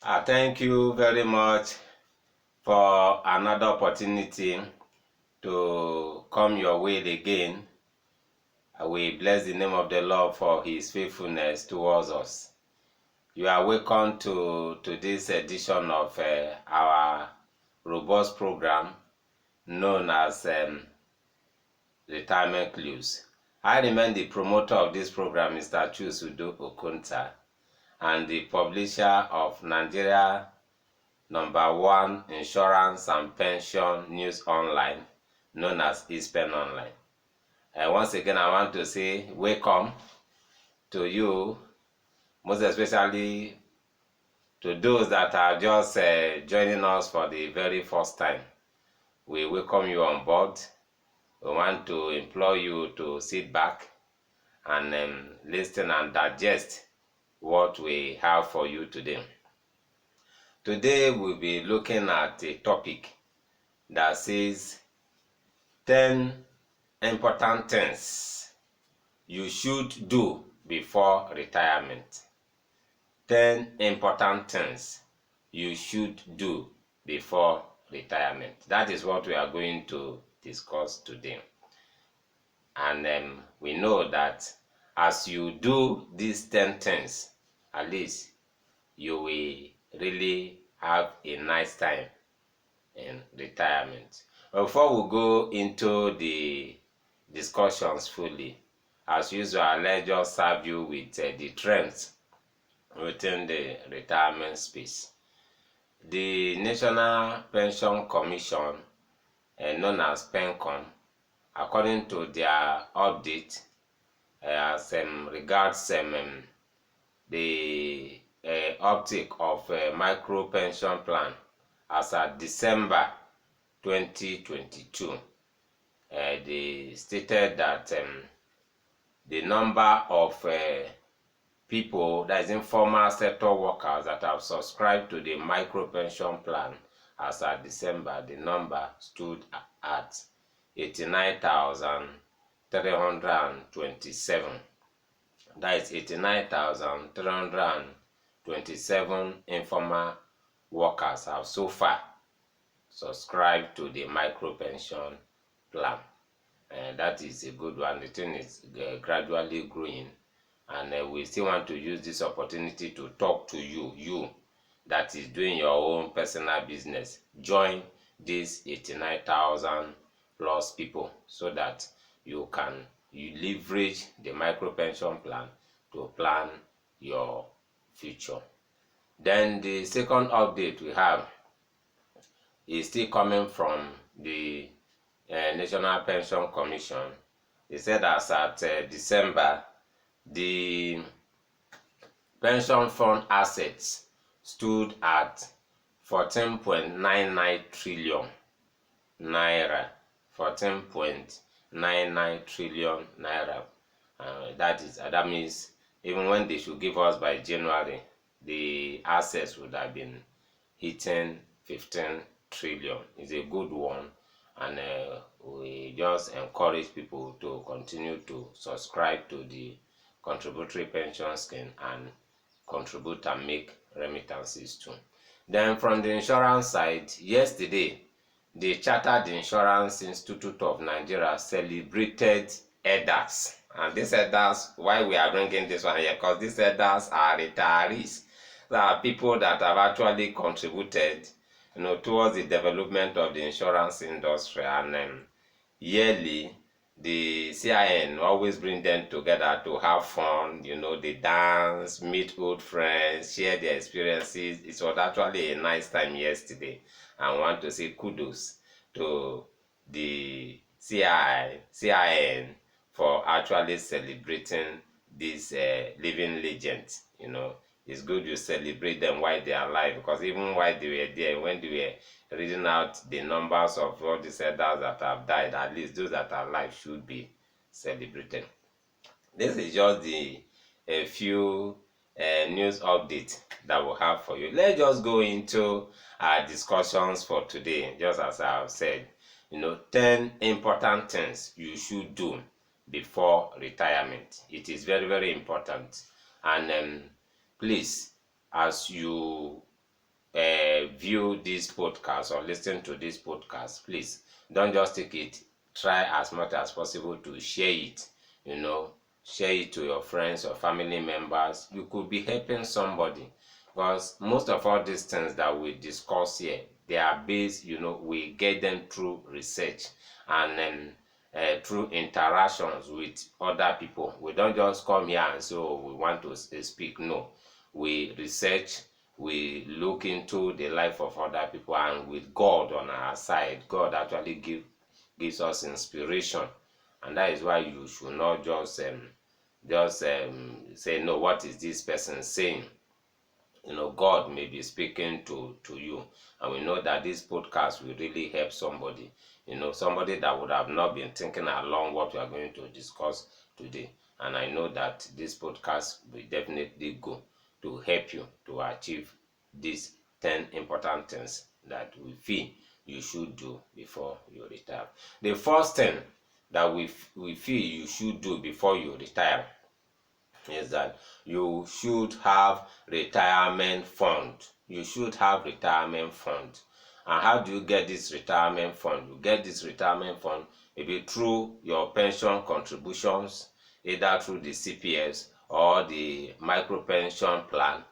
Thank you very much for another opportunity to come your way again. We bless the name of the Lord for his faithfulness towards us. You are welcome to this edition of our robust program known as Retirement Clues. I remain the promoter of this program, Mr. Chusudo Okunta, and the publisher of Nigeria #1 Insurance and Pension News Online, known as ISPEN Online. Once again, I want to say welcome to you, most especially to those that are just joining us for the very first time. We welcome you on board. We want to implore you to sit back and listen and digest what we have for you today. Today we'll be looking at a topic that says 10 important things you should do before retirement. 10 important things you should do before retirement. That is what we are going to discuss today. And we know that as you do these 10 things, at least you will really have a nice time in retirement. Before we go into the discussions fully, as usual, let's just serve you with the trends within the retirement space. The National Pension Commission, known as PENCOM, according to their update as regards the uptake of micro pension plan as at December 2022, they stated that the number of people, that is informal sector workers, that have subscribed to the micro pension plan as at December, the number stood at 89,327. That is 89,327 informal workers have so far subscribed to the micro pension plan. And that is a good one. The thing is gradually growing, and we still want to use this opportunity to talk to you that is doing your own personal business. Join these 89,000 plus people so that you leverage the micro pension plan to plan your future. Then the second update we have is still coming from the National Pension Commission. They said as at December, the pension fund assets stood at 14.99 trillion naira. 14.99 trillion naira. That means even when they should give us by January, the assets would have been hitting 15 trillion. It's a good one, and we just encourage people to continue to subscribe to the contributory pension scheme and contribute and make remittances too. Then from the insurance side, yesterday the Chartered Insurance Institute of Nigeria celebrated elders. And these elders, why we are bringing this one here, because these elders are retirees. They are people that have actually contributed, towards the development of the insurance industry. And yearly, the CIN always bring them together to have fun. They dance, meet old friends, share their experiences. It was actually a nice time yesterday. I want to say kudos to the CIN for actually celebrating these living legends. It's good you celebrate them while they are alive, because even while they were there, when they were reading out the numbers of all the elders that have died, at least those that are alive should be celebrated. This is just a few news updates that we'll have for you. Let's just go into our discussions for today. Just as I have said, 10 important things you should do before retirement. It is very, very important. And please, as you view this podcast or listen to this podcast, please don't just take it. Try as much as possible to share it. Share it to your friends or family members. You could be helping somebody, because most of all these things that we discuss here, they are based, we get them through research and through interactions with other people. We don't just come here and say, oh, we want to speak. No, we research, we look into the life of other people, and with God on our side, God actually gives us inspiration. And that is why you should not just say, no, what is this person saying? God may be speaking to you, and we know that this podcast will really help somebody, somebody that would have not been thinking along what we are going to discuss today. And I know that this podcast will definitely go to help you to achieve these 10 important things that we feel you should do before you retire. The first thing that we feel you should do before you retire is that you should have retirement fund. You should have retirement fund. And how do you get this retirement fund? You get this retirement fund maybe through your pension contributions, either through the CPS or the micro pension plan.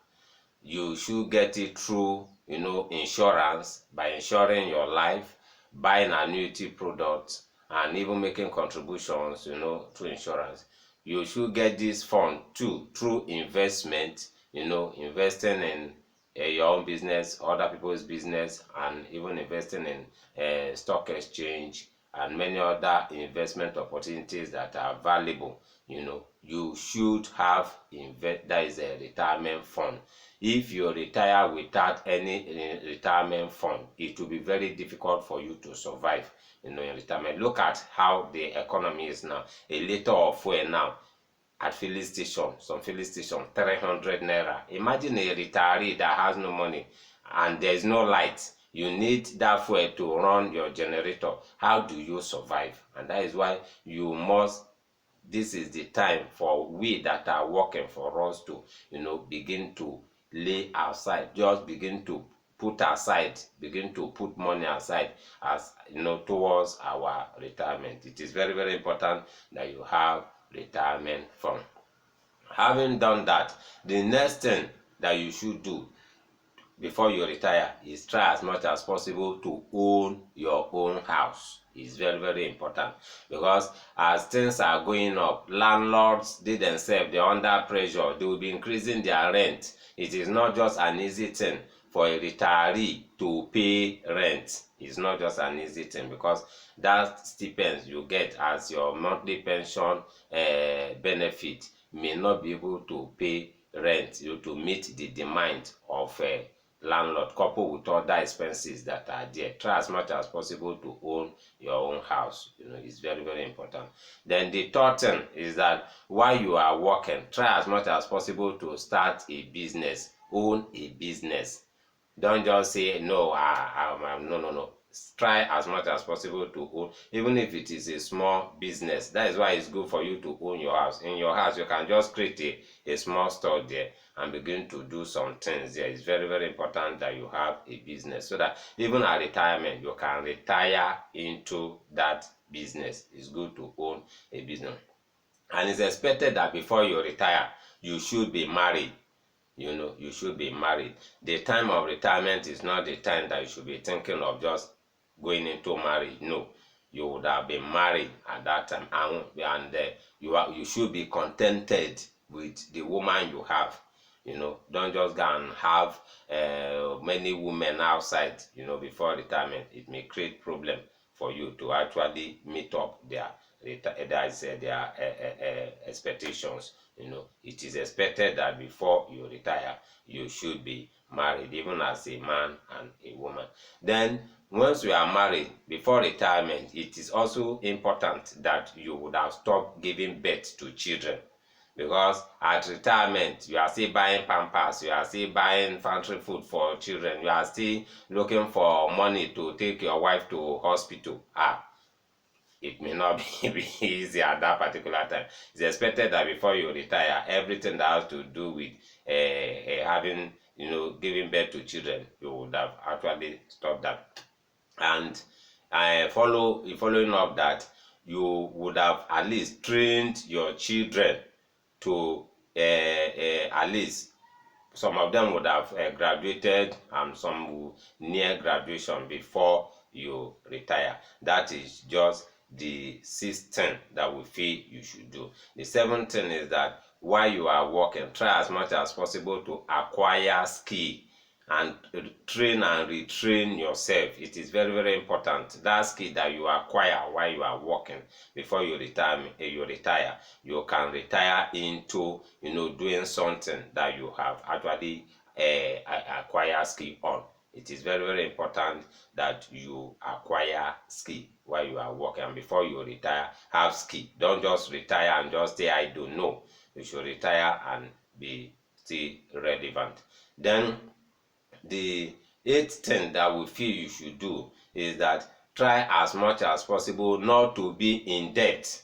You should get it through, insurance, by insuring your life, buying annuity products, and even making contributions, through insurance. You should get this fund too through investment, investing in your own business, other people's business, and even investing in stock exchange and many other investment opportunities that are valuable. You should have that is a retirement fund. If you retire without any retirement fund, it will be very difficult for you to survive in retirement. Look at how the economy is now. A liter of fuel now at filling station, some filling station, 300 naira. Imagine a retiree that has no money and there is no light. You need that fuel to run your generator. How do you survive? And that is why this is the time for we that are working, for us to, begin to lay aside, just begin to begin to put money aside, as towards our retirement. It is very, very important that you have retirement fund. Having done that, the next thing that you should do before you retire is try as much as possible to own your own house. It's very, very important, because as things are going up, landlords, they themselves, they're under pressure. They will be increasing their rent. It is not just an easy thing for a retiree to pay rent. It's not just an easy thing, because that stipends you get as your monthly pension benefit may not be able to pay rent, to meet the demand of landlord, coupled with other expenses that are there. Try as much as possible to own your own house. It's very, very important. Then the third thing is that while you are working, try as much as possible to start a business, own a business. Don't just say no. No. Try as much as possible to own, even if it is a small business. That is why it's good for you to own your house. In your house, you can just create a small store there and begin to do some things there. It's very, very important that you have a business, so that even at retirement, you can retire into that business. It's good to own a business. And it's expected that before you retire, you should be married. You should be married. The time of retirement is not the time that you should be thinking of just going into marriage. No, you would have been married at that time, and you should be contented with the woman you have. Don't just go and have many women outside, before retirement. It may create problem for you to actually meet up their expectations. It is expected that before you retire, you should be married, even as a man and a woman. Then, once you are married, before retirement, it is also important that you would have stopped giving birth to children. Because at retirement, you are still buying pampers, you are still buying pantry food for children, you are still looking for money to take your wife to hospital. It may not be easy at that particular time. It's expected that before you retire, everything that has to do with having giving birth to children, you would have actually stopped that. And following up that, you would have at least trained your children to at least some of them would have graduated, and some will near graduation before you retire. That is just the sixth thing that we feel you should do. The seventh thing is that while you are working, try as much as possible to acquire skill and train and retrain yourself. It is very, very important. That skill that you acquire while you are working before you retire, you can retire into doing something that you have actually acquire skill on. It is very, very important that you acquire skill while you are working, and before you retire, have skill. Don't just retire and just say I don't know. You should retire and be still relevant. Then the eighth thing that we feel you should do is that try as much as possible not to be in debt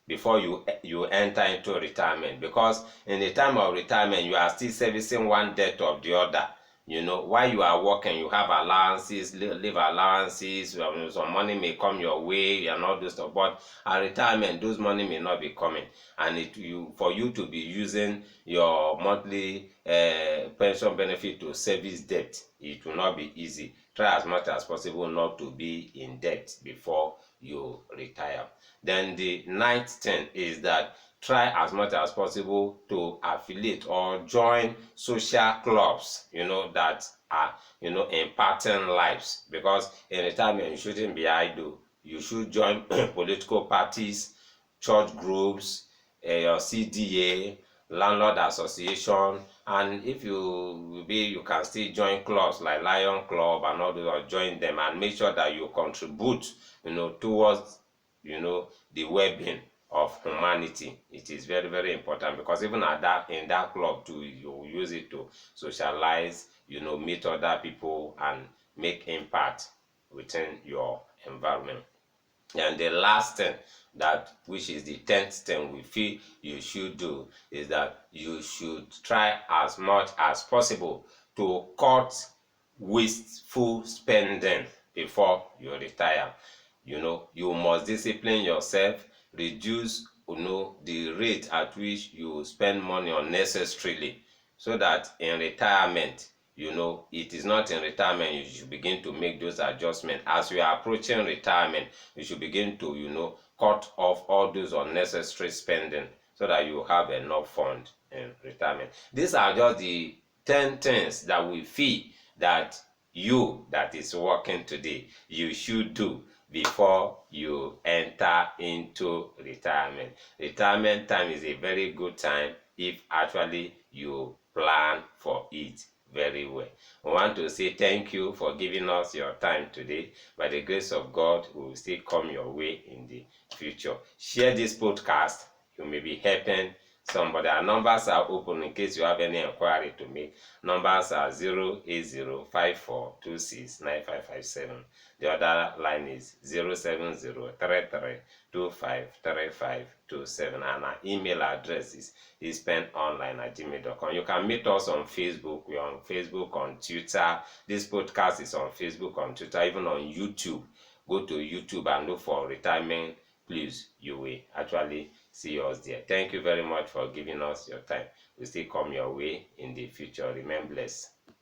before you enter into retirement, because in the time of retirement you are still servicing one debt of the other. While you are working, you have allowances, live allowances, some money may come your way and all those stuff, but at retirement those money may not be coming, and for you to be using your monthly pension benefit to service debt, it will not be easy. Try as much as possible not to be in debt before you retire. Then the ninth thing is that try as much as possible to affiliate or join social clubs, that are, impacting lives. Because in retirement, you shouldn't be idle. You should join political parties, church groups, your CDA, landlord association, and if you can still join clubs like Lion Club and all those, or join them and make sure that you contribute, towards the well-being of humanity. It is very, very important, because even in that club too, you use it to socialize, meet other people and make impact within your environment. And the last thing, which is the 10th thing we feel you should do, is that you should try as much as possible to cut wasteful spending before you retire. You must discipline yourself, reduce the rate at which you spend money unnecessarily, so that in retirement, it is not in retirement you should begin to make those adjustments. As you are approaching retirement, you should begin to cut off all those unnecessary spending, so that you have enough fund in retirement. These are just the 10 things that we feel that you that is working today you should do before you enter into retirement. Retirement time is a very good time if actually you plan for it very well. We want to say thank you for giving us your time today. By the grace of God, we will still come your way in the future. Share this podcast. You may be helping somebody. Our numbers are open in case you have any inquiry to make. Numbers are 08054269557. The other line is 07033253527, and our email address is ispenonline@gmail.com. You can meet us on Facebook. We're on Facebook, on Twitter. This podcast is on Facebook, on Twitter, even on YouTube. Go to YouTube and look for Retirement Please. You will actually see us there. Thank you very much for giving us your time. We still come your way in the future. Remain blessed.